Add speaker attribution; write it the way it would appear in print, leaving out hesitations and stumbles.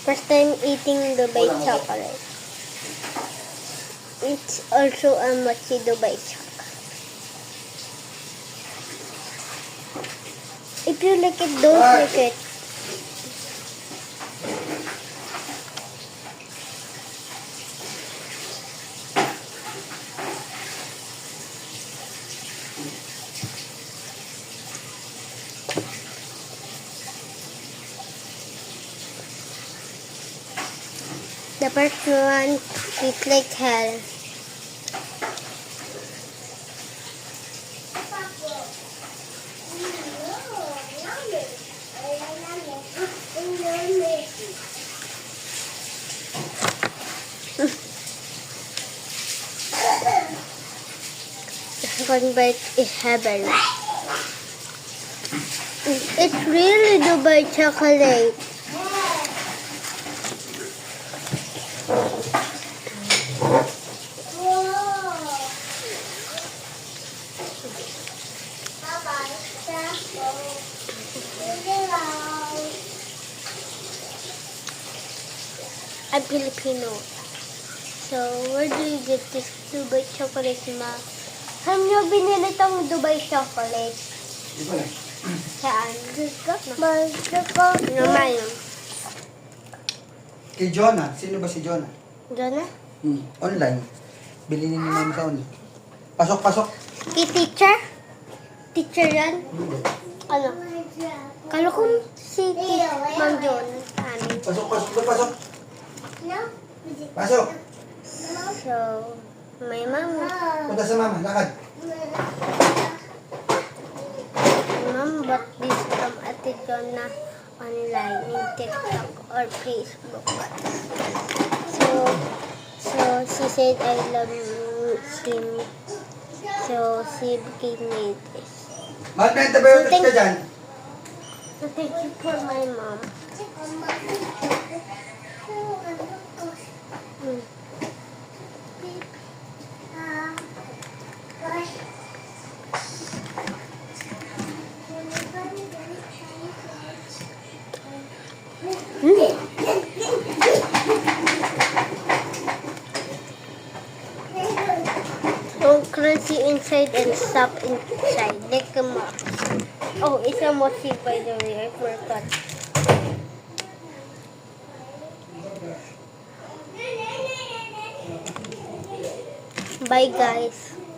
Speaker 1: First time eating Dubai chocolate. It's also a mochi Dubai chocolate. If you like it, don't like it. The first one is like hell. The second bite is heaven. It's really Dubai chocolate. I'm Filipino. So, where do you get this Dubai chocolate, ma? Saan nyo binili tong Dubai chocolate?
Speaker 2: Di ba lang?
Speaker 1: Saan? Naman yun.
Speaker 2: Kay Jonah. Sino ba si Jonah?
Speaker 1: Diyan na?
Speaker 2: Online. Bilhin ni ma'am sa online. Pasok, pasok.
Speaker 1: Kay teacher? Teacher yan?
Speaker 2: Hindi.
Speaker 1: Ano? Kala ko si Ma'am John sa amin.
Speaker 2: Pasok, pasok, pasok. Pasok.
Speaker 1: So, may mama.
Speaker 2: Punta sa mama. Lakad.
Speaker 1: Mom bought this from Ate Jonna online in TikTok or Facebook. So she said I love him. So she gave me this.
Speaker 2: Mahal na antibiotics ka dyan.
Speaker 1: So thank you for my mom. So crunchy inside and soft inside, like a mochi. Oh, it's a mochi by the way, I forgot. Bye guys.